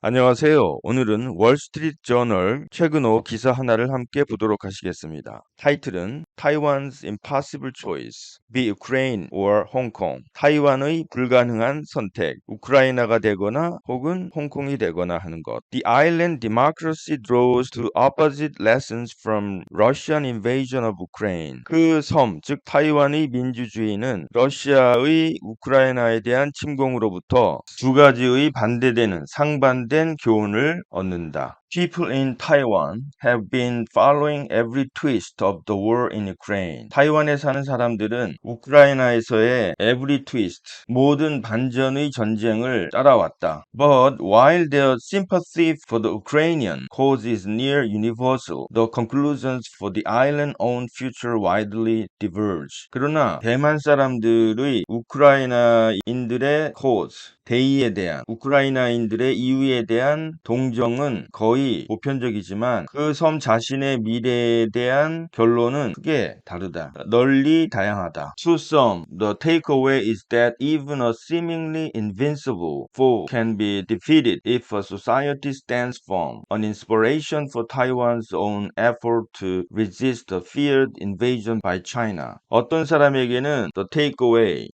안녕하세요. 오늘은 월스트리트 저널 최근호 기사 하나를 함께 보도록 하시겠습니다. 타이틀은 Taiwan's Impossible Choice, Be Ukraine or Hong Kong. 타이완의 불가능한 선택, 우크라이나가 되거나 혹은 홍콩이 되거나 하는 것. The island democracy draws to opposite lessons from Russian invasion of Ukraine. 그 섬, 즉 타이완의 민주주의는 러시아의 우크라이나에 대한 침공으로부터 두 가지의 반대되는 상반된 교훈을 얻는다. People in Taiwan have been following every twist of the war in Ukraine. 타이완에 사는 사람들은 우크라이나에서의 every twist, 모든 반전의 전쟁을 따라왔다. But while their sympathy for the Ukrainian cause is near universal, the conclusions for the island's own future widely diverge. 그러나 대만 사람들의 우크라이나인들의 cause, 대의에 대한 우크라이나인들의 이유에 대한 동정은 거의 보편적이지만 그 섬 자신의 미래에 대한 결론은 크게 다르다. 널리 다양하다. To some, the takeaway is that even a seemingly invincible foe can be defeated if a society stands firm. An inspiration for Taiwan's own effort to resist the feared invasion by China. 어떤 사람에게는 the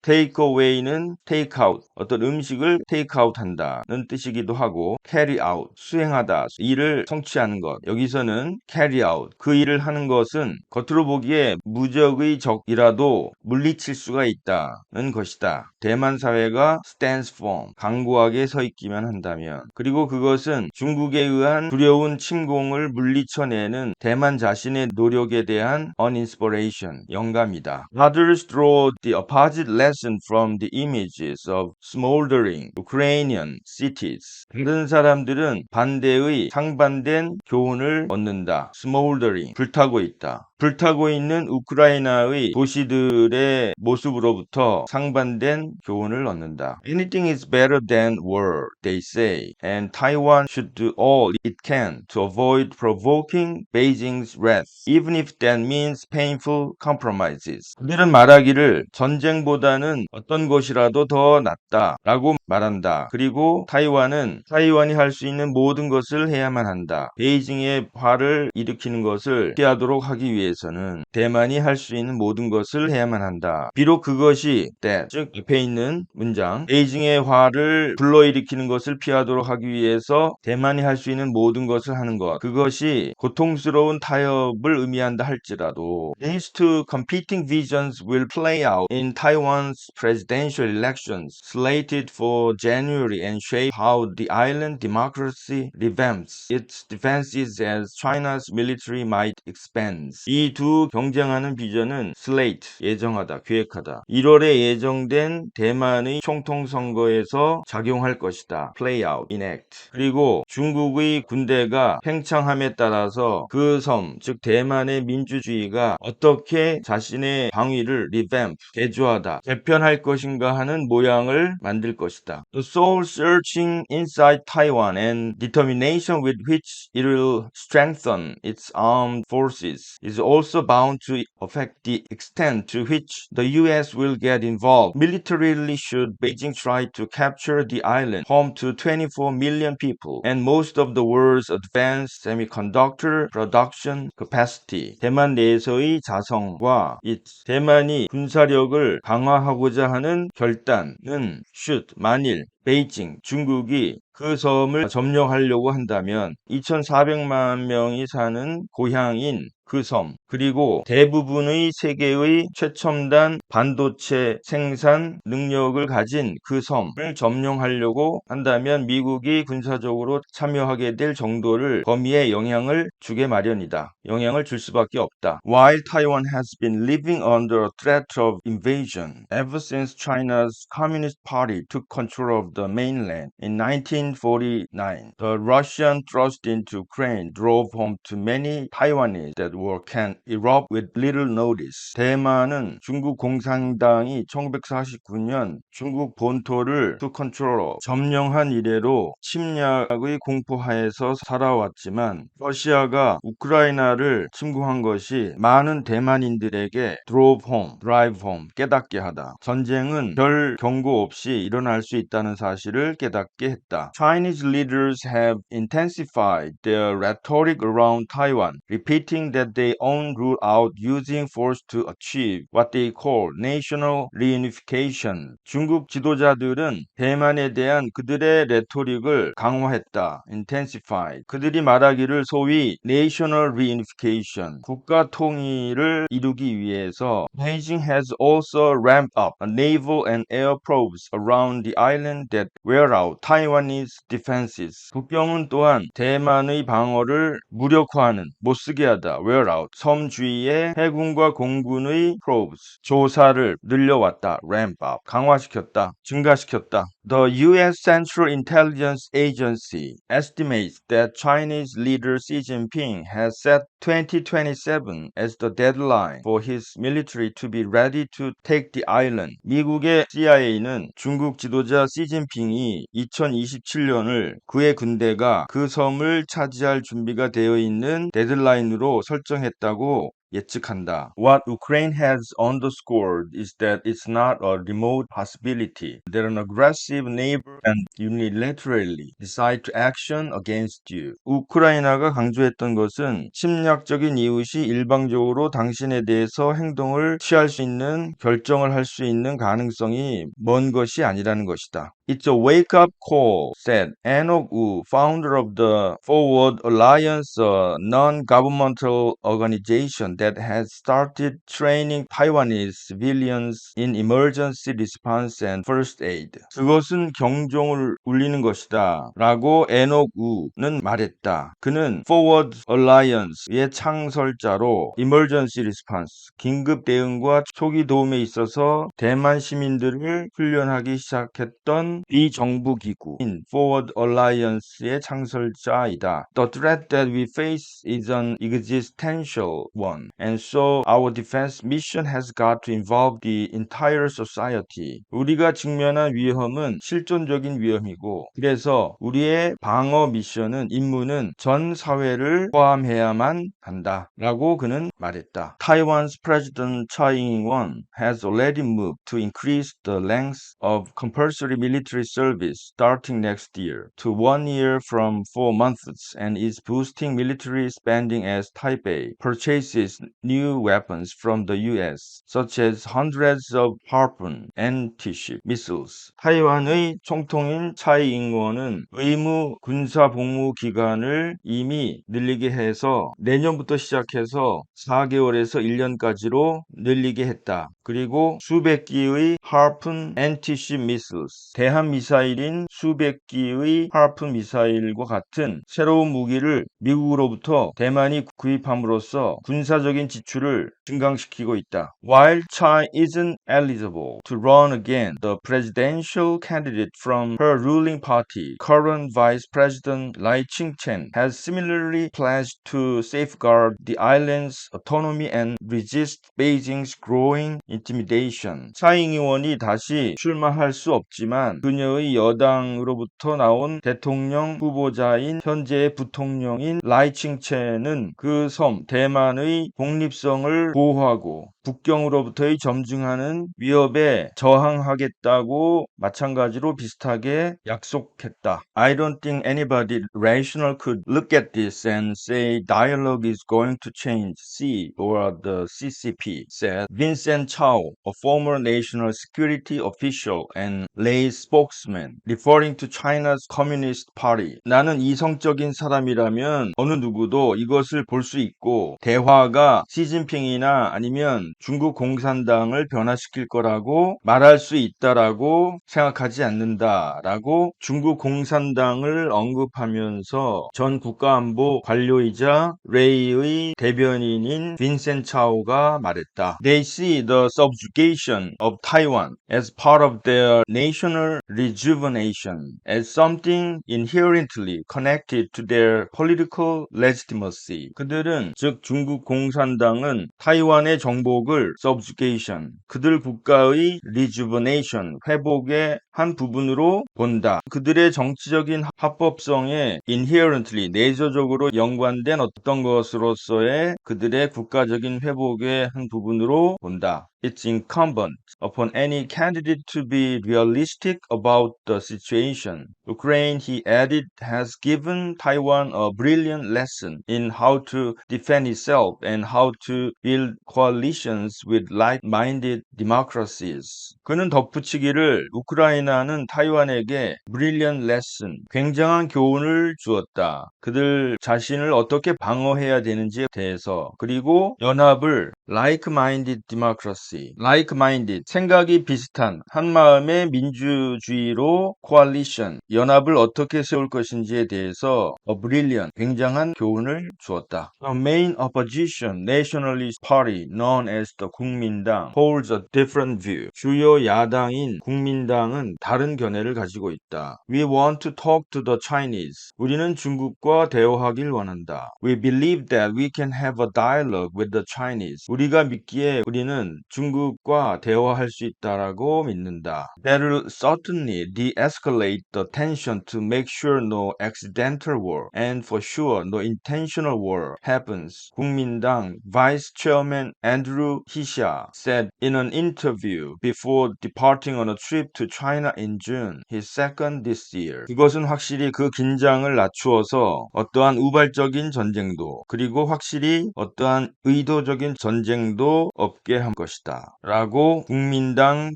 takeaway는 take out, 어떤 음식을 take out 한다는 뜻이기도 하고 carry out, 수행하다, 일을 성취하는 것. 여기서는 carry out, 그 일을 하는 것은 겉으로 보기에 무적의 적이라도 물리칠 수가 있다는 것이다. 대만 사회가 stands firm, 강고하게 서 있기만 한다면, 그리고 그것은 중국에 의한 두려운 침공을 물리쳐내는 대만 자신의 노력에 대한 an inspiration, 영감이다. Others draw the opposite lesson from the images of smoldering Ukrainian cities. 다른 사람들은 반대의 상반된 교훈을 얻는다. smoldering, 불타고 있다. 불타고 있는 우크라이나의 도시들의 모습으로부터 상반된 교훈을 얻는다. Anything is better than war, they say, and Taiwan should do all it can to avoid provoking Beijing's wrath, even if that means painful compromises. 그들은 말하기를 전쟁보다는 어떤 것이라도 더 낫다라고 말한다. 그리고 타이완이 할 수 있는 모든 것을 해야만 한다. 베이징의 화를 일으키는 것을 피하도록 하기 위해서는 대만이 할 수 있는 모든 것을 해야만 한다. 비록 그것이 that, 즉 옆에 있는 문장, 베이징의 화를 불러일으키는 것을 피하도록 하기 위해서 대만이 할 수 있는 모든 것을 하는 것, 그것이 고통스러운 타협을 의미한다 할지라도 these two competing visions will play out in Taiwan's presidential elections slated for January and shape how the island democracy revamps its defenses as China's military might expands. 이 두 경쟁하는 비전은 slate, 예정하다, 계획하다. 1월에 예정된 대만의 총통 선거에서 작용할 것이다. play out, enact. 그리고 중국의 군대가 팽창함에 따라서 그 섬, 즉 대만의 민주주의가 어떻게 자신의 방위를 revamp, 개조하다, 개편할 것인가 하는 모양을 만들 것이다. The soul searching inside Taiwan and determination with which it will strengthen its armed forces is also bound to affect the extent to which the US will get involved militarily should Beijing try to capture the island, home to 24 million people and most of the world's advanced semiconductor production capacity. 대만 내에서의 자성과 대만이 군사력을 강화하고자 하는 결단은 should, 만일 베이징, 중국이 그 섬을 점령하려고 한다면 2,400만 명이 사는 고향인 그 섬, 그리고 대부분의 세계의 최첨단 반도체 생산 능력을 가진 그 섬을 점령하려고 한다면 미국이 군사적으로 참여하게 될 정도를 범위에 영향을 주게 마련이다. 영향을 줄 수밖에 없다. While Taiwan has been living under a threat of invasion ever since China's Communist Party took control of the mainland in 1949, the Russian thrust into Ukraine drove home to many Taiwanese that or can erupt with little notice. 대만은 중국 공산당이 1949년 중국 본토를 to control, 점령한 이래로 침략의 공포하에서 살아왔지만 러시아가 우크라이나를 침공한 것이 많은 대만인들에게 drive home, 깨닫게 하다. 전쟁은 별 경고 없이 일어날 수 있다는 사실을 깨닫게 했다. Chinese leaders have intensified their rhetoric around Taiwan, repeating that they won't rule out using force to achieve what they call national reunification. 중국 지도자들은 대만에 대한 그들의 레토릭을 강화했다. intensified. 그들이 말하기를 소위 national reunification, 국가 통일을 이루기 위해서 Beijing has also ramped up naval and air probes around the island that wear out Taiwanese defenses. 북경은 또한 대만의 방어를 무력화하는, 못쓰게 하다, wear out, 섬 주위에 해군과 공군의 probes, 조사를 늘려왔다, ramp up, 강화시켰다, 증가시켰다. The U.S. Central Intelligence Agency estimates that Chinese leader Xi Jinping has set 2027 as the deadline for his military to be ready to take the island. 미국의 CIA는 중국 지도자 시진핑이 2027년을 그의 군대가 그 섬을 차지할 준비가 되어 있는 데드라인으로 설정했다고 예측한다. What Ukraine has underscored is that it's not a remote possibility that an aggressive neighbor can unilaterally decide to action against you. 우크라이나가 강조했던 것은 침략적인 이웃이 일방적으로 당신에 대해서 행동을 취할 수 있는, 결정을 할 수 있는 가능성이 먼 것이 아니라는 것이다. It's a wake-up call, said Enoch Wu, founder of the Forward Alliance, a non-governmental organization that has started training Taiwanese civilians in emergency response and first aid. 그것은 경종을 울리는 것이다 라고 에녹 우는 말했다. 그는 Forward Alliance의 창설자로 emergency response, 긴급 대응과 초기 도움에 있어서 대만 시민들을 훈련하기 시작했던 비정부 기구인 Forward Alliance의 창설자이다. The threat that we face is an existential one, and so our defense mission has got to involve the entire society. 우리가 직면한 위험은 실존적인 위험이고, 그래서 우리의 방어 미션은, 임무는 전 사회를 포함해야만 한다 라고 그는 말했다. Taiwan's President Tsai Ing-wen has already moved to increase the length of compulsory military service starting next year to 1 year from 4 months and is boosting military spending as Taipei purchases new weapons from the U.S., such as hundreds of Harpoon anti-ship missiles. 타이완의 총통인 차이 잉원은 의무 군사 복무 기간을 이미 늘리게 해서 내년부터 시작해서 4개월에서 1년까지로 늘리게 했다. 그리고 수백 기의 Harpoon anti-ship missiles, 대함 미사일인 수백 기의 Harpoon 미사일과 같은 새로운 무기를 미국으로부터 대만이 구입함으로써 군사적인 지출을 증강시키고 있다. While Tsai isn't eligible to run again, the presidential candidate from her ruling party, current Vice President Lai Ching-chen, has similarly pledged to safeguard the island's autonomy and resist Beijing's growing intimidation. 차잉 의원이 다시 출마할 수 없지만 그녀의 여당으로부터 나온 대통령 후보자인 현재의 부통령인 라이 칭첸은 그 섬 대만의 독립성을 보호하고 북경으로부터의 점증하는 위협에 저항하겠다고 마찬가지로 비슷하게 약속했다. I don't think anybody rational could look at this and say dialogue is going to change C or the CCP, said Vincent Chao, a former national security official and lay spokesman, referring to China's Communist Party. 나는 이성적인 사람이라면 어느 누구도 이것을 볼 수 있고 대화가 시진핑이나 아니면 중국 공산당을 변화시킬 거라고 말할 수 있다라고 생각하지 않는다라고 중국 공산당을 언급하면서 전 국가안보 관료이자 레이의 대변인인 빈센 차오가 말했다. They see the subjugation of Taiwan as part of their national rejuvenation, as something inherently connected to their political legitimacy. 그들은 즉 중국 공산당은 타이완의 정복을 subjugation, 그들 국가의 rejuvenation, 회복의 한 부분으로 본다. 그들의 정치적인 합법성에 inherently, 내재적으로 연관된 어떤 것으로서의 그들의 국가적인 회복의 한 부분으로 본다. It's incumbent upon any candidate to be realistic about the situation. Ukraine, he added, has given Taiwan a brilliant lesson in how to defend itself and how to build coalitions with like-minded democracies. 그는 덧붙이기를 우크라이나는 타이완에게 brilliant lesson, 굉장한 교훈을 주었다. 그들 자신을 어떻게 방어해야 되는지에 대해서, 그리고 연합을 like-minded democracy, like-minded, 생각이 비슷한 한마음의 민주주의로 coalition, 연합을 어떻게 세울 것인지에 대해서 a brilliant, 굉장한 교훈을 주었다. The main opposition nationalist party known as the 국민당 holds a different view. 주요 야당인 국민당은 다른 견해를 가지고 있다. We want to talk to the Chinese. 우리는 중국과 대화하길 원한다. We believe that we can have a dialogue with the Chinese. 우리가 믿기에 우리는 중국과 대화할 수 있다라고 믿는다. That will certainly de-escalate the tension to make sure no accidental war and for sure no intentional war happens. 국민당 Vice Chairman Andrew Hisha said in an interview before departing on a trip to China in June, his second this year. 그것은 확실히 그 긴장을 낮추어서 어떠한 우발적인 전쟁도 그리고 확실히 어떠한 의도적인 전쟁도 없게 한 것이다. 라고 국민당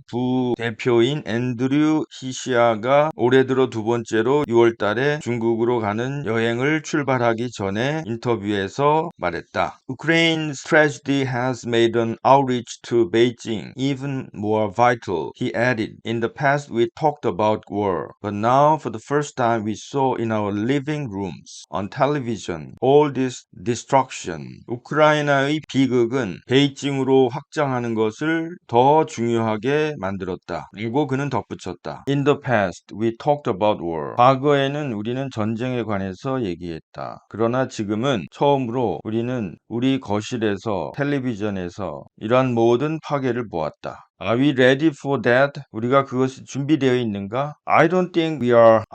부대표인 앤드류 히시아가 올해 들어 두 번째로 6월 달에 중국으로 가는 여행을 출발하기 전에 인터뷰에서 말했다. Ukraine's tragedy has made an outreach to Beijing even more vital, he added. In the past we talked about war, but now for the first time we saw in our living rooms, on television, all this destruction. 우크라이나의 비극은 베이징으로 확장하는 것을 더 중요하게 만들었다. 그리고 그는 덧붙였다. In the past, we talked about war. 과거에는 우리는 전쟁에 관해서 얘기했다. 그러나 지금은 처음으로 우리는 우리 거실에서 텔레비전에서 이러한 모든 파괴를 보았다. Are we ready for that? 우리가 그것이 준비되어 있는가? I don't think we are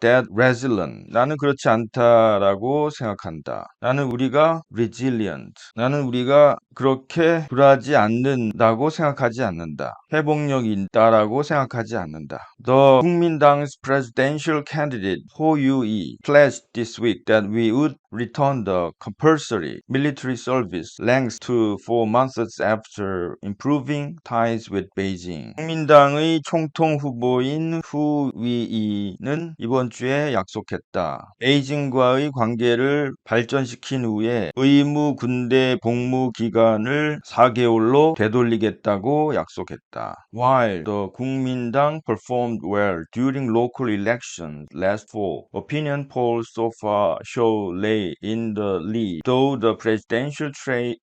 that resilient. 나는 그렇지 않다라고 생각한다. 나는 우리가 resilient. 나는 우리가 그렇게 불하지 않는다고 생각하지 않는다. 회복력이 있다라고 생각하지 않는다. The 국민당's presidential candidate 호유이 pledged this week that we would return the compulsory military service length to 4 months after improving ties with Beijing. 국민당의 총통 후보인 후위이는 이번 주에 약속했다. 베이징과의 관계를 발전시킨 후에 의무 군대 복무 기간을 4개월로 되돌리겠다고 약속했다. While the 국민당 performed well during local elections last fall, opinion polls so far show they in the lead, though the presidential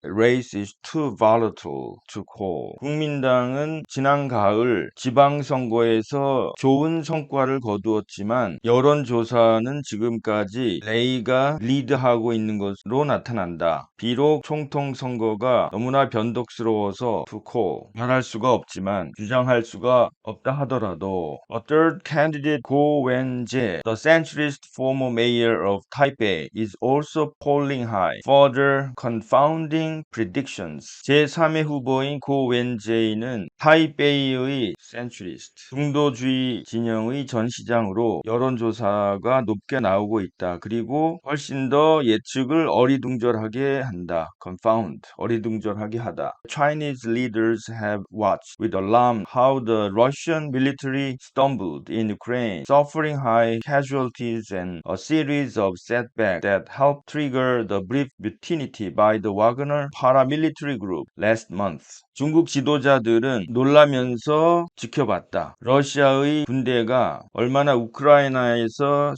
race is too volatile to call. 국민당은 지난 가을 지방선거에서 좋은 성과를 거두었지만 여론조사는 지금까지 레이가 리드하고 있는 것으로 나타난다. 비록 총통 선거가 너무나 변덕스러워서 to call, 말할 수가 없지만 주장할 수가 없다 하더라도 A third candidate Go Wen-je, the centrist former mayor of Taipei, is also polling high, further confounding predictions. 제3의 후보인 고 웬제이는 타이베이의 centrist, 중도주의 진영의 전 시장으로 여론조사가 높게 나오고 있다. 그리고 훨씬 더 예측을 어리둥절하게 한다. confound, 어리둥절하게 하다. Chinese leaders have watched with alarm how the Russian military stumbled in Ukraine, suffering high casualties and a series of setbacks that helped trigger the brief mutiny by the Wagner paramilitary group last month. 중국 지도자들은 놀라면서 지켜봤다. 러시아의 군대가 얼마나 우크라이나에서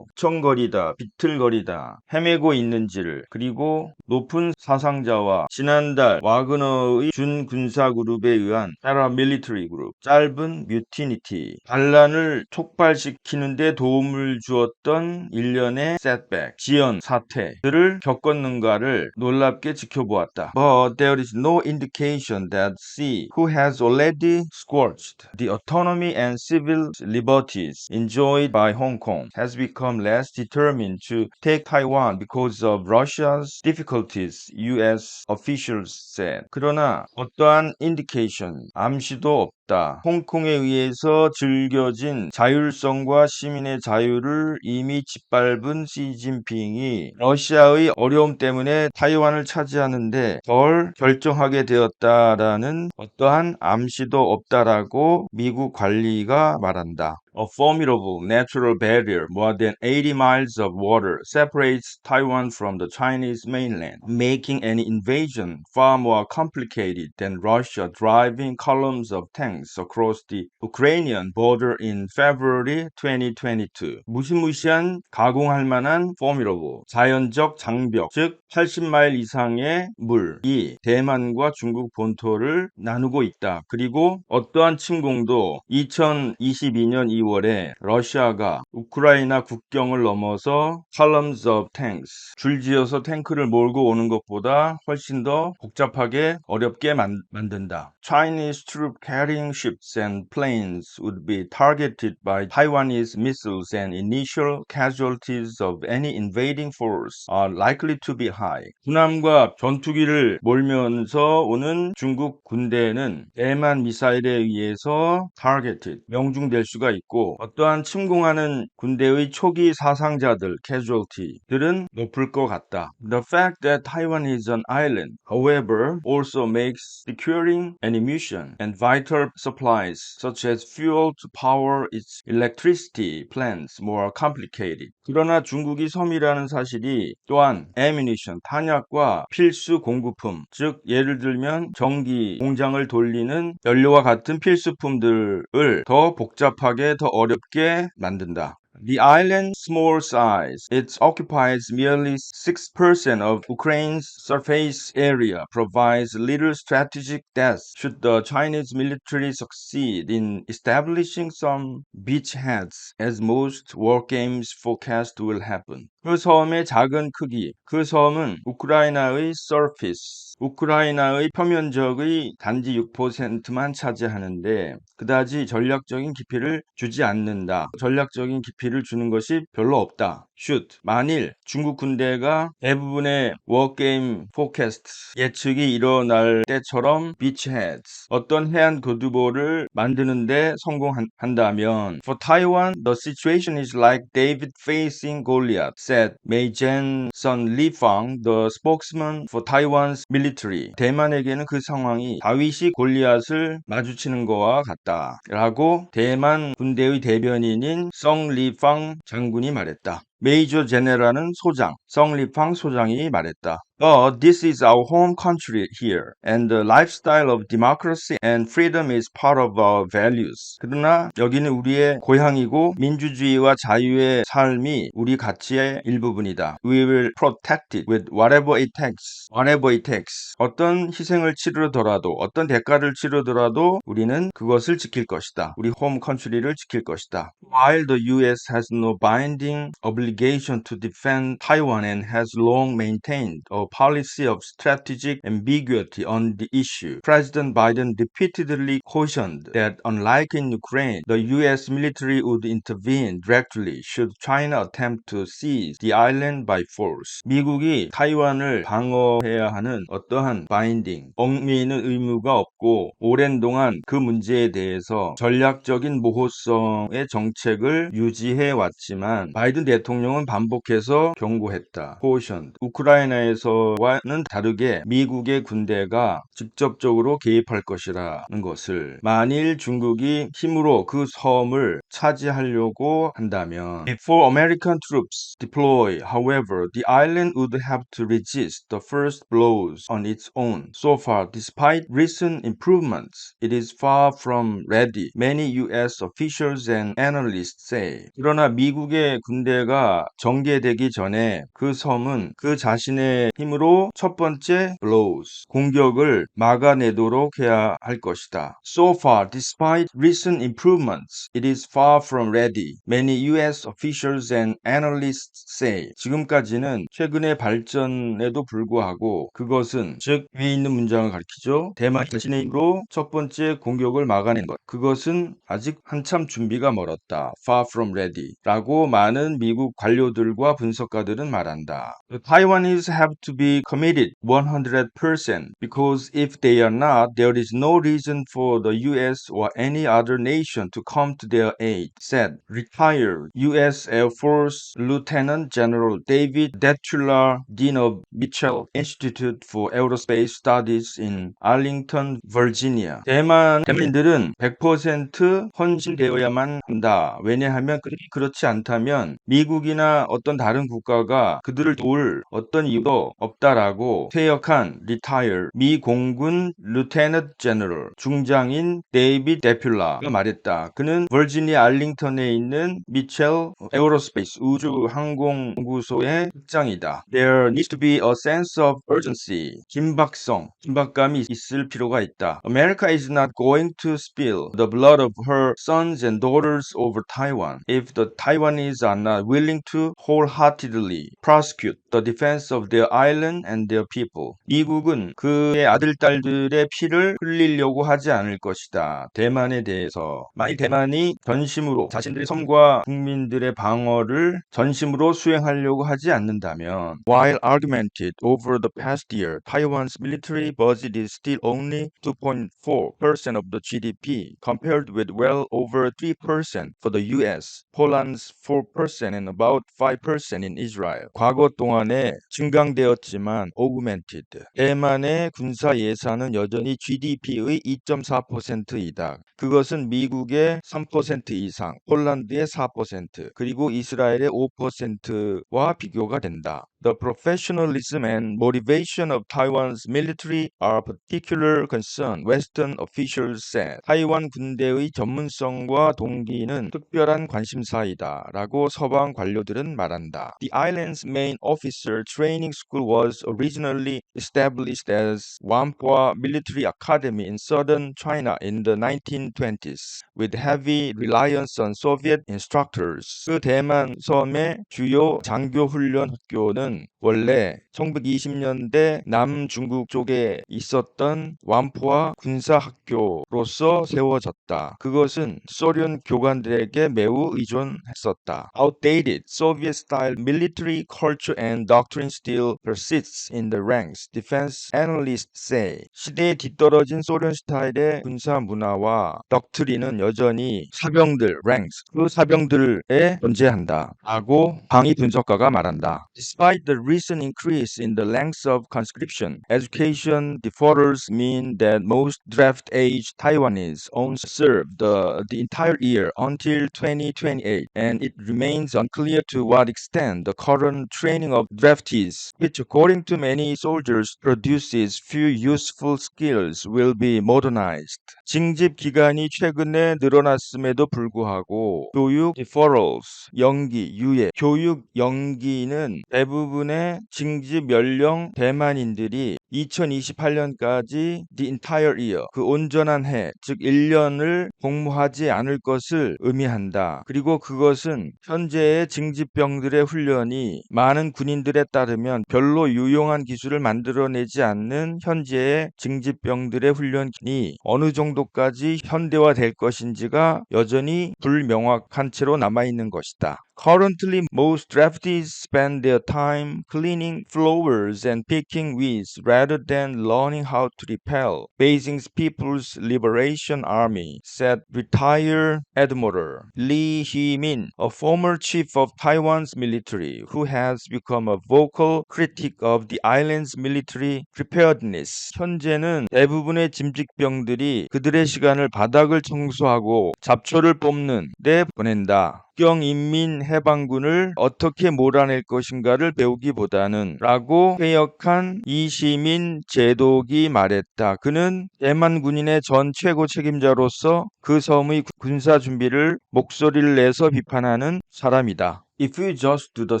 청거리다, 비틀거리다, 헤매고 있는지를, 그리고 높은 사상자와 지난달 와그너의 준군사 그룹에 의한 paramilitary group, 짧은 뮤티니티, 반란을 촉발시키는 데 도움을 주었던 일련의 setback, 지연, 사태들을 겪었는가를 놀랍게 지켜보았다. But there is no indication that Xi, who has already scorched the autonomy and civil liberties enjoyed by Hong Kong, has become less determined to take Taiwan because of Russia's difficulties, U.S. officials said. 그러나 어떠한 indication, 암시도 없다. 홍콩에 의해서 즐겨진 자율성과 시민의 자유를 이미 짓밟은 시진핑이 러시아의 어려움 때문에 타이완을 차지하는데 덜 결정하게 되었다라는 어떠한 암시도 없다라고 미국 관리가 말한다. A formidable natural barrier, more than 80 miles of water, separates Taiwan from the Chinese mainland, making any invasion far more complicated than Russia driving columns of tanks across the Ukrainian border in February 2022. 무시무시한 가공할 만한 formidable, 자연적 장벽, 즉 80마일 이상의 물이 대만과 중국 본토를 나누고 있다. 그리고 어떠한 침공도 2022년 2월에 러시아가 우크라이나 국경을 넘어서 columns of tanks, 줄지어서 탱크를 몰고 오는 것보다 훨씬 더 복잡하게 어렵게 만든다. Chinese troop carrying ships and planes would be targeted by Taiwanese missiles and initial casualties of any invading force are likely to be high. 군함과 전투기를 몰면서 오는 중국 군대는 대만 미사일에 의해서 targeted, 명중될 수가 있고 어떠한 침공하는 군대의 초기 사상자들, casualty들은 높을 것 같다. The fact that Taiwan is an island, however, also makes securing ammunition and vital supplies such as fuel to power its electricity plants more complicated. 그러나 중국이 섬이라는 사실이 또한 ammunition, 탄약과 필수 공급품, 즉 예를 들면 전기 공장을 돌리는 연료와 같은 필수품들을 더 복잡하게, 더 어렵게 만든다. The island's small size, it occupies merely 6% of Ukraine's surface area, provides little strategic depth should the Chinese military succeed in establishing some beachheads, as most war games forecast will happen. 그 섬의 작은 크기, 그 섬은 우크라이나의 surface, 우크라이나의 표면적의 단지 6%만 차지하는데 그다지 전략적인 깊이를 주지 않는다. 전략적인 깊이를 주는 것이 별로 없다. should, 만일 중국 군대가 대부분의 워게임 포캐스트 예측이 일어날 때처럼 beachheads, 어떤 해안 교두보를 만드는데 성공한다면 For Taiwan, the situation is like David facing Goliath, said Mei Jen-sun Li Fang, the spokesman for Taiwan's military. 대만에게는 그 상황이 다윗이 골리앗을 마주치는 것과 같다 라고 대만 군대의 대변인인 성 리팡 장군이 말했다. 메이저 제네럴은 소장, 성 리팡 소장이 말했다. But this is our home country here, and the lifestyle of democracy and freedom is part of our values. 그러나 여기는 우리의 고향이고 민주주의와 자유의 삶이 우리 가치의 일부분이다. We will protect it with whatever it takes. Whatever it takes. 어떤 희생을 치르더라도, 어떤 대가를 치르더라도 우리는 그것을 지킬 것이다. 우리 홈 컨트리를 지킬 것이다. While the U.S. has no binding obligation to defend Taiwan and has long maintained a policy of strategic ambiguity on the issue, President Biden repeatedly cautioned that unlike in Ukraine, the U.S. military would intervene directly should China attempt to seize the island by force. 미국이 타이완을 방어해야 하는 어떠한 바인딩, 얽매이는 의무가 없고 오랜 동안 그 문제에 대해서 전략적인 모호성의 정책을 유지해 왔지만 바이든 대통령이 대통령은 반복해서 경고했다. caution. 우크라이나에서와는 다르게 미국의 군대가 직접적으로 개입할 것이라는 것을, 만일 중국이 힘으로 그 섬을 차지하려고 한다면, before American troops deploy, however, the island would have to resist the first blows on its own. So far, despite recent improvements, it is far from ready, many U.S. officials and analysts say. 그러나 미국의 군대가 전개되기 전에 그 섬은 그 자신의 힘으로 첫 번째 blows, 공격을 막아내도록 해야 할 것이다. So far, despite recent improvements, it is far from ready, many U.S. officials and analysts say. 지금까지는 최근의 발전에도 불구하고 그것은, 즉 위에 있는 문장을 가리키죠. 대만 자신의 힘으로 첫 번째 공격을 막아낸 것, 그것은 아직 한참 준비가 멀었다. far from ready 라고 많은 미국 관료들과 분석가들은 말한다. The Taiwanese have to be committed 100% because if they are not, there is no reason for the U.S. or any other nation to come to their aid, said retired U.S. Air Force Lieutenant General David Detula, Dean of Mitchell Institute for Aerospace Studies in Arlington, Virginia. 대만인들은 100% 헌신되어야만 한다. 왜냐하면 그렇지 않다면 미국이나 어떤 다른 국가가 그들을 도울 어떤 이유도 없다라고 퇴역한 retired 미 공군 Lieutenant General 중장인 데이비드 데퓰라가 말했다. 그는 버지니아 알링턴에 있는 미첼 에어로스페이스 우주항공연구소의 국장이다. There needs to be a sense of urgency. 긴박감이 있을 필요가 있다. America is not going to spill the blood of her sons and daughters over Taiwan if the Taiwanese are not willing to wholeheartedly prosecute the defense of their island and their people. 미국은 그의 아들, 딸들의 피를 흘리려고 하지 않을 것이다. 대만에 대해서. 만일 대만이 전심으로 자신들의 섬과 국민들의 방어를 전심으로 수행하려고 하지 않는다면, while augmented over the past year, Taiwan's military budget is still only 2.4% of the GDP, compared with well over 3% for the US, Poland's 4% and about 5% in Israel. 과거 동안에 증강되었지만 augmented. 대만의 군사 예산은 여전히 GDP의 2.4%이다. 그것은 미국의 3% 이상, 폴란드의 4%, 그리고 이스라엘의 5%와 비교가 된다. The professionalism and motivation of Taiwan's military are a particular concern, Western officials said. 타이완 군대의 전문성과 동기는 특별한 관심사이다 라고 서방 관료들은 말한다. The island's main officer training school was originally established as Whampoa Military Academy in southern China in the 1920s, with heavy reliance on Soviet instructors. 그 대만 섬의 주요 장교 훈련 학교는 원래 1920년대 남중국 쪽에 있었던 완포화 군사학교로서 세워졌다. 그것은 소련 교관들에게 매우 의존했었다. Outdated Soviet-style military culture and doctrine still persists in the ranks, defense analysts say. 시대에 뒤떨어진 소련 스타일의 군사 문화와 덕트린은 여전히 사병들, ranks, 그 사병들에 존재한다. 라고 방위 분석가가 말한다. Despite the recent increase in the length of conscription, education deferrals mean that most draft-age Taiwanese only serve the entire year until 2028, and it remains unclear to what extent the current training of draftees, which according to many soldiers produces few useful skills, will be modernized. 징집 기간이 최근에 늘어났음에도 불구하고 교육 deferrals, 연기, 유예, 교육 연기는 대부분의 징집 연령 대만인들이 2028년까지 the entire year, 그 온전한 해, 즉 1년을 복무하지 않을 것을 의미한다. 그리고 그것은 현재의 징집병들의 훈련이 많은 군인들에 따르면 별로 유용한 기술을 만들어내지 않는 현재의 징집병들의 훈련이 어느 정도까지 현대화될 것인지가 여전히 불명확한 채로 남아있는 것이다. Currently, most draftees spend their time cleaning floors and picking weeds rather than learning how to repel Beijing's People's Liberation Army, said retired Admiral Lee Hee-min, a former chief of Taiwan's military who has become a vocal critic of the island's military preparedness. 현재는 대부분의 짐직병들이 그들의 시간을 바닥을 청소하고 잡초를 뽑는 데 보낸다. 국경인민해방군을 어떻게 몰아낼 것인가를 배우기보다는 라고 회역한 이시민 제독이 말했다. 그는 대만 군인의 전 최고 책임자로서 그 섬의 군사 준비를 목소리를 내서 비판하는 사람이다. If you just do the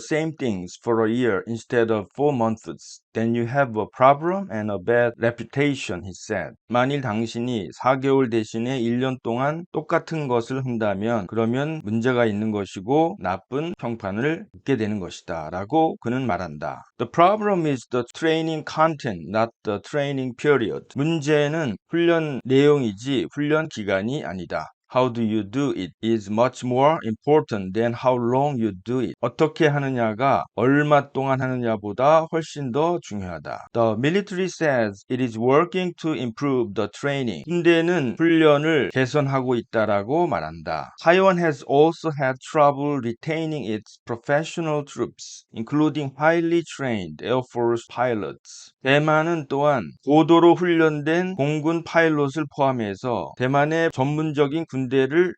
same things for a year instead of 4 months, then you have a problem and a bad reputation, he said. 만일 당신이 4개월 대신에 1년 동안 똑같은 것을 한다면 그러면 문제가 있는 것이고 나쁜 평판을 받게 되는 것이다 라고 그는 말한다. The problem is the training content, not the training period. 문제는 훈련 내용이지 훈련 기간이 아니다. How do you do it is much more important than how long you do it. 어떻게 하느냐가 얼마 동안 하느냐보다 훨씬 더 중요하다. The military says it is working to improve the training. 군대는 훈련을 개선하고 있다라고 말한다. Taiwan has also had trouble retaining its professional troops, including highly trained Air Force pilots. 대만은 또한 고도로 훈련된 공군 파일럿을 포함해서 대만의 전문적인 군대를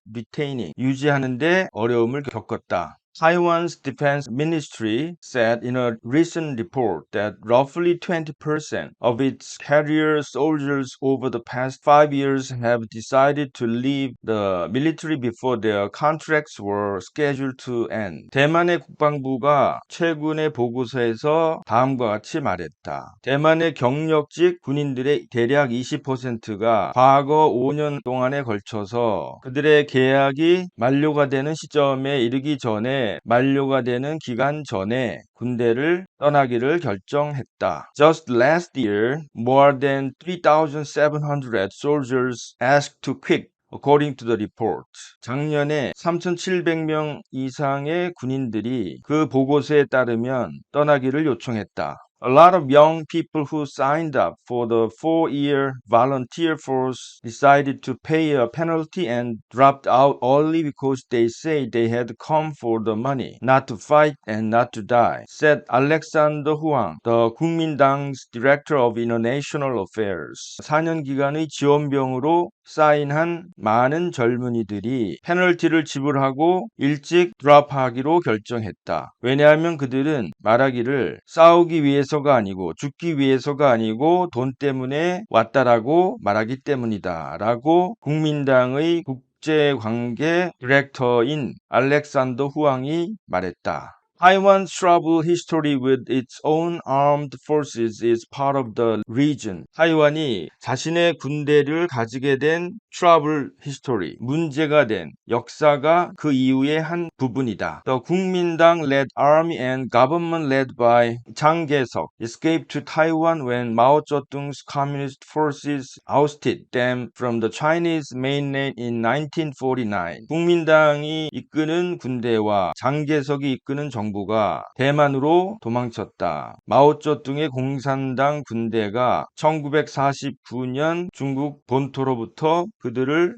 유지하는 데 어려움을 겪었다. Taiwan's defense ministry said in a recent report that roughly 20% of its career soldiers over the past 5 years have decided to leave the military before their contracts were scheduled to end. 대만의 국방부가 최근의 보고서에서 다음과 같이 말했다. 대만의 경력직 군인들의 대략 20%가 과거 5년 동안에 걸쳐서 그들의 계약이 만료가 되는 시점에 이르기 전에 만료가 되는 기간 전에 군대를 떠나기를 결정했다. Just last year, more than 3,700 soldiers asked to quit. According to the report. 작년에 3,700명 이상의 군인들이 그 보고서에 따르면 떠나기를 요청했다. A lot of young people who signed up for the 4-year volunteer force decided to pay a penalty and dropped out early because they say they had come for the money, not to fight and not to die, said Alexander Huang, the 국민당's director of international affairs. 4년 기간의 지원병으로 사인한 많은 젊은이들이 페널티를 지불하고 일찍 드랍하기로 결정했다. 왜냐하면 그들은 말하기를 싸우기 위해서가 아니고 죽기 위해서가 아니고 돈 때문에 왔다라고 말하기 때문이다 라고 국민당의 국제관계 디렉터인 알렉산더 후앙이 말했다. Taiwan's troubled history with its own armed forces is part of the region. 타이완이 자신의 군대를 가지게 된 troubled history, 문제가 된 역사가 그 이후의 한 부분이다. The 국민당-led army and government led by 장개석 escaped to Taiwan when Mao Zedong's communist forces ousted them from the Chinese mainland in 1949. 국민당이 이끄는 군대와 장개석이 이끄는 정부가 대만으로 도망쳤다. 마오쩌둥의 공산당 군대가 1949년 중국 본토로부터 그들을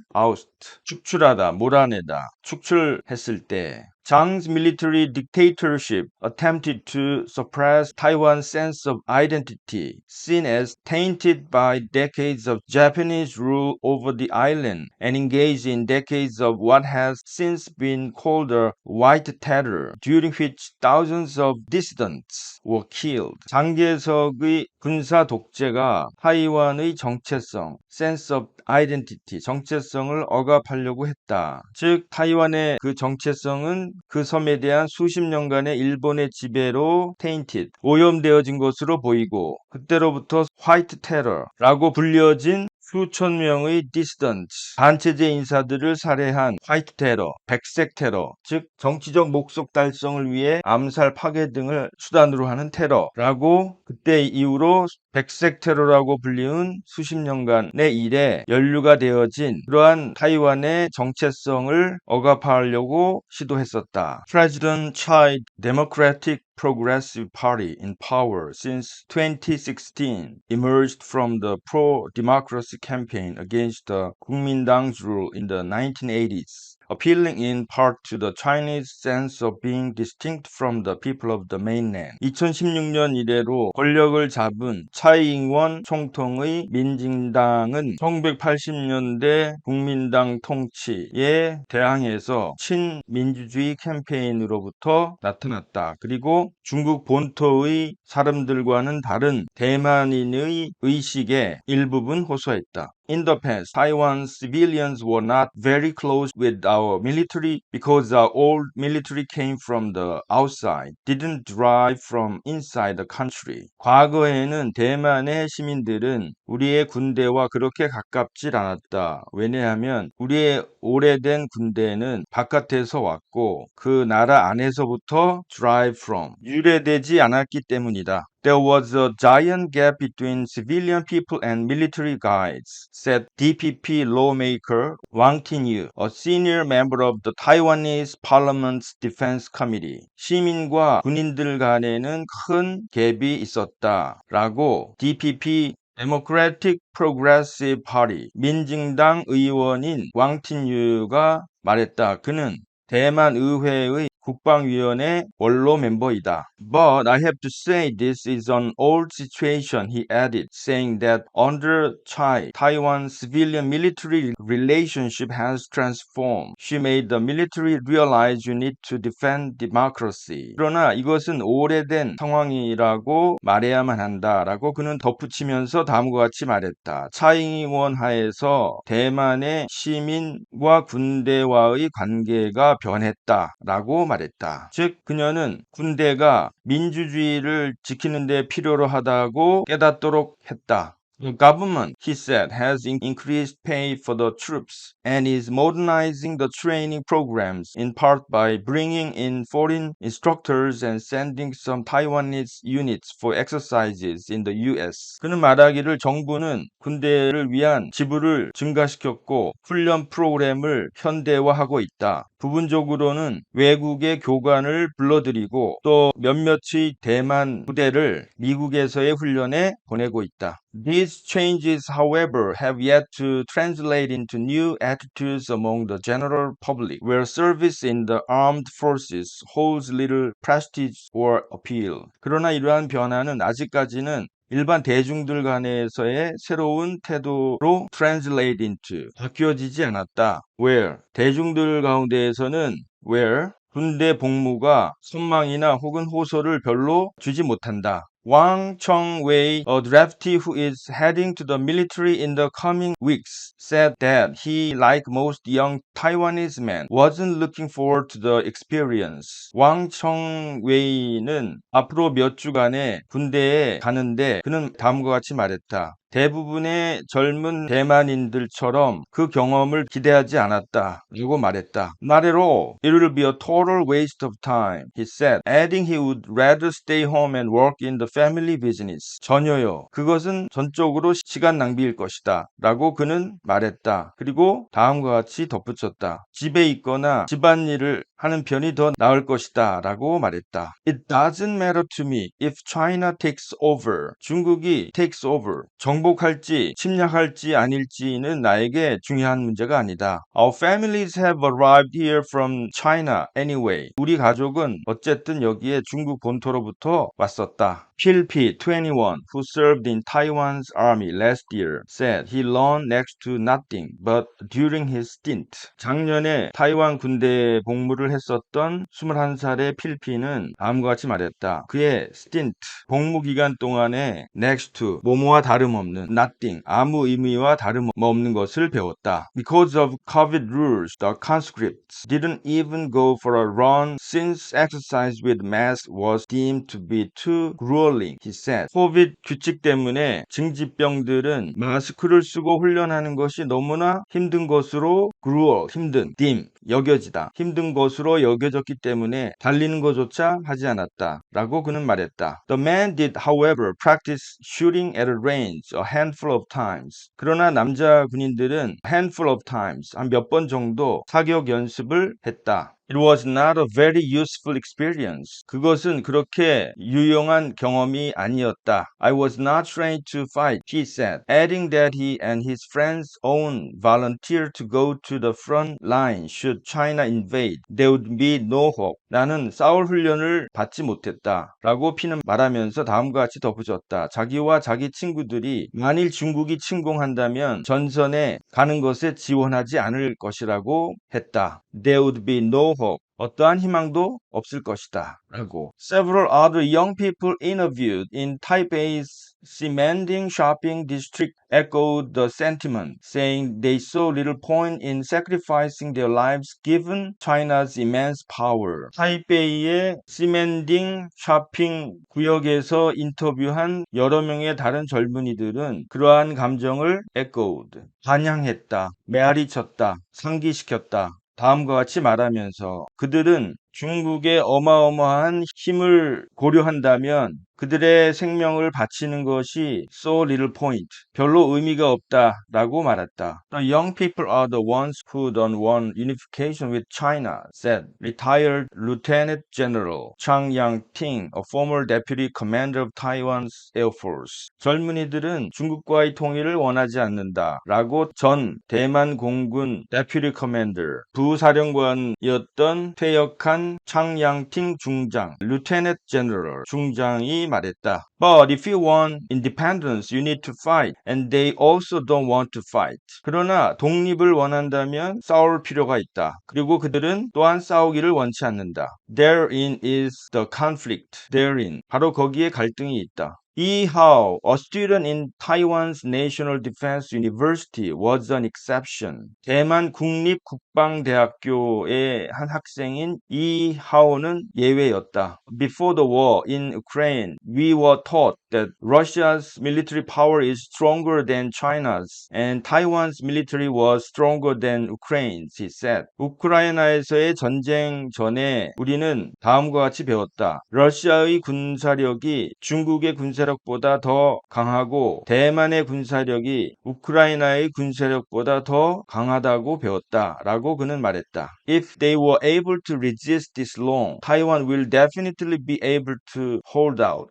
축출하다, 몰아내다, 축출했을 때 Chiang's military dictatorship attempted to suppress Taiwan's sense of identity, seen as tainted by decades of Japanese rule over the island, and engaged in decades of what has since been called the White Terror, during which thousands of dissidents were killed. 장개석의 군사 독재가 타이완의 정체성, sense of identity, 정체성을 억압하려고 했다. 즉 타이완의 그 정체성은 그 섬에 대한 수십 년간의 일본의 지배로 tainted, 오염되어진 것으로 보이고 그때로부터 화이트 테러라고 불려진 수천 명의 dissidents, 반체제 인사들을 살해한 화이트 테러, 백색 테러, 즉 정치적 목적 달성을 위해 암살, 파괴 등을 수단으로 하는 테러라고 그때 이후로 백색 테러라고 불리운 수십 년간의 일에 연루가 되어진 그러한 타이완의 정체성을 억압하려고 시도했었다. President Chai Democratic Progressive Party in power since 2016 emerged from the pro-democracy campaign against the Kuomintang's rule in the 1980s. Appealing in part to the Chinese sense of being distinct from the people of the mainland. 2016년 이래로 권력을 잡은 차이잉원 총통의 민진당은 1980년대 국민당 통치에 대항해서 친민주주의 캠페인으로부터 나타났다. 그리고 중국 본토의 사람들과는 다른 대만인의 의식에 일부분 호소했다. In the past, Taiwan's civilians were not very close with our military because our old military came from the outside, didn't derive from inside the country. 과거에는 대만의 시민들은 우리의 군대와 그렇게 가깝질 않았다. 왜냐하면 우리의 오래된 군대는 바깥에서 왔고 그 나라 안에서부터 derive from, 유래되지 않았기 때문이다. There was a giant gap between civilian people and military guides, said DPP lawmaker Wang Tinyu, a senior member of the Taiwanese Parliament's Defense Committee. 시민과 군인들 간에는 큰 갭이 있었다라고 DPP Democratic Progressive Party 민진당 의원인 왕틴유가 말했다. 그는 대만 의회의 국방위원회 원로 멤버이다. But I have to say this is an old situation, he added, saying that under Chai, Taiwan's civilian-military relationship has transformed. She made the military realize you need to defend democracy. 그러나 이것은 오래된 상황이라고 말해야만 한다라고 그는 덧붙이면서 다음과 같이 말했다. 차이잉원 하에서 대만의 시민과 군대와의 관계가 변했다라고 말했다. 즉 그녀는 군대가 민주주의를 지키는 데 필요로 하다고 깨닫도록 했다. The government, he said, has increased pay for the troops and is modernizing the training programs in part by bringing in foreign instructors and sending some Taiwanese units for exercises in the US. 그는 말하기를 정부는 군대를 위한 지불을 증가시켰고 훈련 프로그램을 현대화하고 있다. 부분적으로는 외국의 교관을 불러들이고 또 몇몇의 대만 부대를 미국에서의 훈련에 보내고 있다. These changes, however, have yet to translate into new attitudes among the general public, where service in the armed forces holds little prestige or appeal. 그러나 이러한 변화는 아직까지는 일반 대중들 간에서의 새로운 태도로 translate into, 바뀌어지지 않았다. Where, 대중들 가운데에서는 where, 군대 복무가 선망이나 혹은 호소를 별로 주지 못한다. Wang Chongwei, a draftee who is heading to the military in the coming weeks, said that he, like most young Taiwanese men, wasn't looking forward to the experience. 왕 청웨이는 앞으로 몇 주간의 군대에 가는데 그는 다음과 같이 말했다. 대부분의 젊은 대만인들처럼 그 경험을 기대하지 않았다 라고 말했다. Not at all. It will be a total waste of time, he said, adding he would rather stay home and work in the family business. 전혀요. 그것은 전적으로 시간 낭비일 것이다 라고 그는 말했다. 그리고 다음과 같이 덧붙였다. 집에 있거나 집안일을 하는 편이 더 나을 것이다 라고 말했다. It doesn't matter to me if China takes over. 중국이 takes over. 정복할지 침략할지 아닐지는 나에게 중요한 문제가 아니다. Our families have arrived here from China anyway. 우리 가족은 어쨌든 여기에 중국 본토로부터 왔었다. Phil 21, who served in Taiwan's army last year, said he learned next to nothing but during his stint. 작년에 타이완 군대에 복무를 했었던 21살의 필피는 다음과 같이 말했다. 그의 stint, 복무 기간 동안에 next to, 뭐뭐와 다름없는 다름없는 nothing, 아무 의미와 다름없는 것을 배웠다. Because of COVID rules, the conscripts didn't even go for a run since exercise with masks was deemed to be too grueling, he said. COVID 규칙 때문에 징집병들은 마스크를 쓰고 훈련하는 것이 너무나 힘든 것으로 gruel, 힘든, deem, 여겨지다. 힘든 것으로 여겨졌기 때문에 달리는 것조차 하지 않았다. 라고 그는 말했다. The man did, however, practice shooting at a range a handful of times. 그러나 남자 군인들은 handful of times, 한 몇 번 정도 사격 연습을 했다. It was not a very useful experience. 그것은 그렇게 유용한 경험이 아니었다. I was not trained to fight, he said, adding that he and his friends own volunteered to go to the front line should China invade. There would be no hope. 나는 싸울 훈련을 받지 못했다. 라고 피는 말하면서 다음과 같이 덧붙였다. 자기와 자기 친구들이 만일 중국이 침공한다면 전선에 가는 것에 지원하지 않을 것이라고 했다. There would be no hope. 어떠한 희망도 없을 것이다. 라고. Several other young people interviewed in Taipei's Ximending shopping district echoed the sentiment, saying they saw little point in sacrificing their lives given China's immense power. 타이베이의 시멘딩 쇼핑 구역에서 인터뷰한 여러 명의 다른 젊은이들은 그러한 감정을 echoed, 반향했다, 메아리쳤다, 상기시켰다. 다음과 같이 말하면서 그들은 중국의 어마어마한 힘을 고려한다면 그들의 생명을 바치는 것이 so little point, 별로 의미가 없다라고 말했다. The young people are the ones who don't want unification with China, said retired Lieutenant General Chang Yang-ting, a former deputy commander of Taiwan's Air Force. 젊은이들은 중국과의 통일을 원하지 않는다라고 전 대만 공군 deputy commander, 부사령관이었던 퇴역한 창양팅 중장, Lieutenant General 중장이 말했다. But if you want independence, you need to fight, and they also don't want to fight. 그러나 독립을 원한다면 싸울 필요가 있다. 그리고 그들은 또한 싸우기를 원치 않는다. Therein is the conflict. Therein. 바로 거기에 갈등이 있다. Yi Hao, a student in Taiwan's National Defense University, was an exception. 대만 국립국방대학교의 한 학생인 이 하오는 예외였다. Before the war in Ukraine, we were taught that Russia's military power is stronger than China's, and Taiwan's military was stronger than Ukraine's, he said. 우크라이나에서의 전쟁 전에 우리는 다음과 같이 배웠다. 러시아의 군사력이 중국의 군사력보다 더 강하고 대만의 군사력이 우크라이나의 군사력보다 더 강하다고 배웠다. 라고 그는 말했다. If they were able to resist this long, Taiwan will definitely be able to hold out.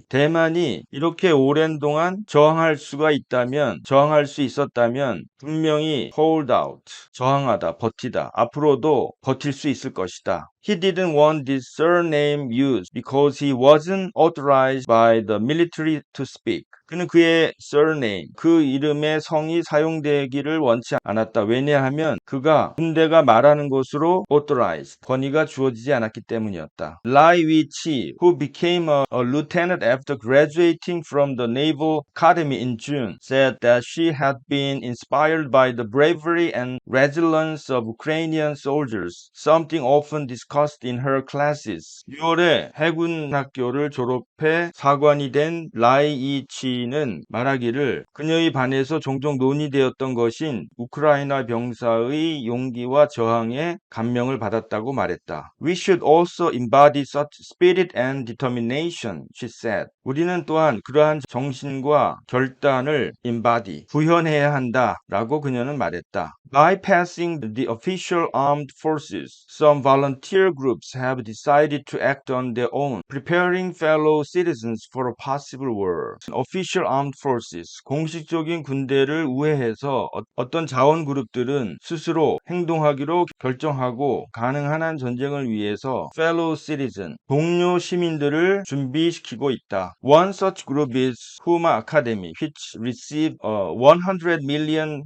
대만이 이렇게 오랜 동안 저항할 수 있었다면 분명히 hold out, 저항하다, 버티다, 앞으로도 버틸 수 있을 것이다. He didn't want this surname used because he wasn't authorized by the military to speak. 그는 그의 surname, 그 이름의 성이 사용되기를 원치 않았다. 왜냐하면 그가 군대가 말하는 것으로 authorized, 권위가 주어지지 않았기 때문이었다. Lai Weiqi, who became a lieutenant after graduating from the Naval Academy in June, said that she had been inspired by the bravery and resilience of Ukrainian soldiers, something often discussed in her classes. 6월에 해군 학교를 졸업해 사관이 된 라이이치는 말하기를 그녀의 반에서 종종 논의되었던 것인 우크라이나 병사의 용기와 저항에 감명을 받았다고 말했다. We should also embody such spirit and determination, she said. 우리는 또한 그러한 정신과 결단을 embody, 구현해야 한다 라고 그녀는 말했다. Bypassing the official armed forces, some volunteer groups have decided to act on their own, preparing fellow citizens for a possible war. Official armed forces, 공식적인 군대를 우회해서 어떤 자원 그룹들은 스스로 행동하기로 결정하고 가능한 한 전쟁을 위해서 fellow citizen, 동료 시민들을 준비시키고 있다. One such group is Kuma Academy, which received a $100 million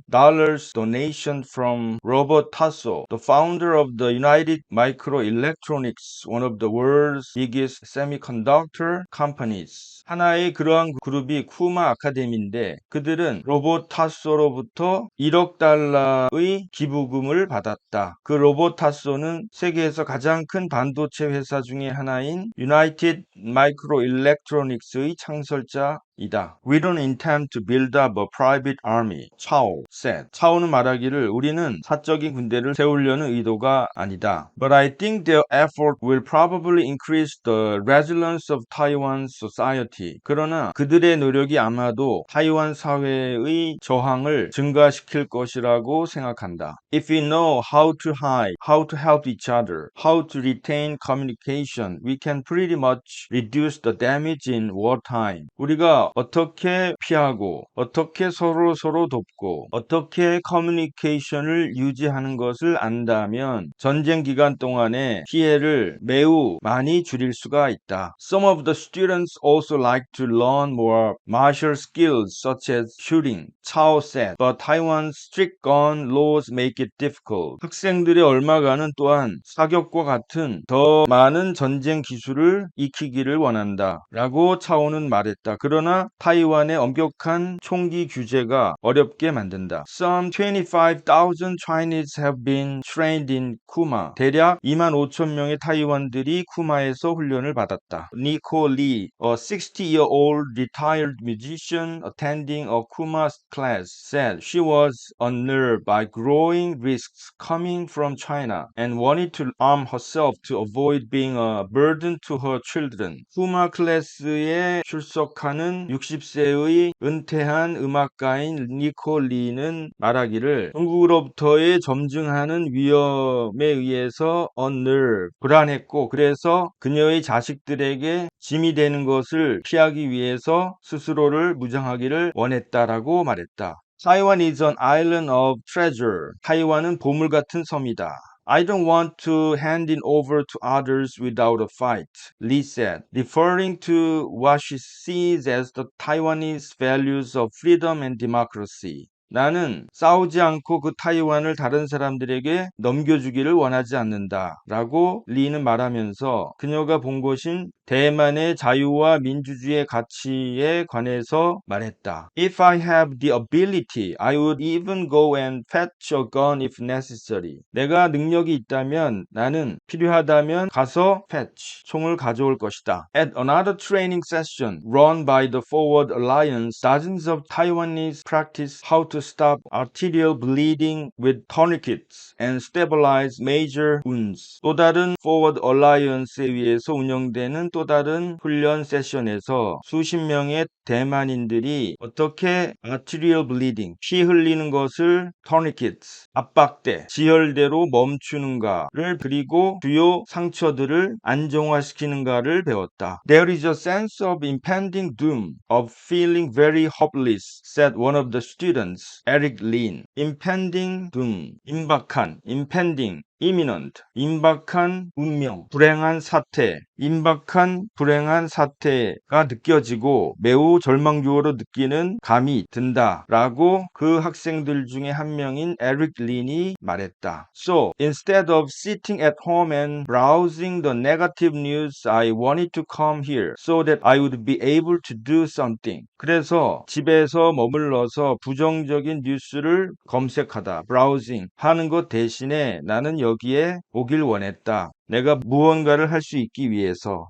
donation from Robert Tasso, the founder of the United Microelectronics, one of the world's biggest semiconductor companies. 하나의 그러한 그룹이 쿠마 아카데미인데 그들은 로봇 타소로부터 1억 달러의 기부금을 받았다. 그 로봇 타소는 세계에서 가장 큰 반도체 회사 중에 하나인 United Microelectronics의 창설자이다. We don't intend to build up a private army, Chao said. 차오는 말하기를 우리는 사적인 군대를 세우려는 의도가 아니다. But I think their effort will probably increase the resilience of Taiwan's society. 그러나 그들의 노력이 아마도 타이완 사회의 저항을 증가시킬 것이라고 생각한다. If we know how to hide, how to help each other, how to retain communication, we can pretty much reduce the damage in wartime. 우리가 어떻게 피하고 어떻게 서로 돕고 어떻게 커뮤니케이션을 유지하는 것을 안다면 전쟁 기간 동안의 피해를 매우 많이 줄일 수가 있다. Some of the students also like to learn more martial skills such as shooting, Chao said, but Taiwan's strict gun laws make it difficult. 학생들의 얼마가는 또한 사격과 같은 더 많은 전쟁 기술을 익히기를 원한다. 라고 차오는 말했다. 그러나 타이완의 엄격한 총기 규제가 어렵게 만든다. Some 25,000 Chinese have been trained in Kuma. 대략 25,000명의 타이완들이 쿠마에서 훈련을 받았다. Nico Lee, a 60-year-old retired musician attending a Kuma class, said she was unnerved by growing risks coming from China and wanted to arm herself to avoid being a burden to her children. 쿠마 클래스에 출석하는 60세의 은퇴한 음악가인 니코 리는 말하기를 중국으로부터의 점증하는 위험에 의해서 unnerved, 불안했고 그래서 그녀의 자식들에게 짐이 되는 것을 피하기 위해서 스스로를 무장하기를 원했다라고 말했다. Taiwan is an island of treasure. 타이완은 보물 같은 섬이다. I don't want to hand it over to others without a fight, Lee said, referring to what she sees as the Taiwanese values of freedom and democracy. 나는 싸우지 않고 그 타이완을 다른 사람들에게 넘겨주기를 원하지 않는다 라고 리는 말하면서 그녀가 본 것인 대만의 자유와 민주주의의 가치에 관해서 말했다. If I have the ability, I would even go and fetch a gun if necessary. 내가 능력이 있다면 나는 필요하다면 가서 fetch, 총을 가져올 것이다. At another training session run by the Forward Alliance, dozens of Taiwanese practice how to stop arterial bleeding with tourniquets and stabilize major wounds. 또 다른 Forward Alliance에 의해서 운영되는 또 다른 훈련 세션에서 수십 명의 대만인들이 어떻게 arterial bleeding, 피 흘리는 것을 tourniquets, 압박대, 지혈대로 멈추는가를 그리고 주요 상처들을 안정화시키는가를 배웠다. There is a sense of impending doom, of feeling very hopeless, said one of the students, Eric Lin. Impending doom, 임박한, impending, imminent, 임박한 운명, 불행한 사태, 임박한 불행한 사태가 느껴지고 매우 절망주어로 느끼는 감이 든다 라고 그 학생들 중에 한 명인 에릭 린이 말했다. So, instead of sitting at home and browsing the negative news, I wanted to come here so that I would be able to do something. 그래서 집에서 머물러서 부정적인 뉴스를 검색하다, browsing 하는 것 대신에 나는 여기에 오길 원했다. 내가 무언가를 할 수 있기 위해서.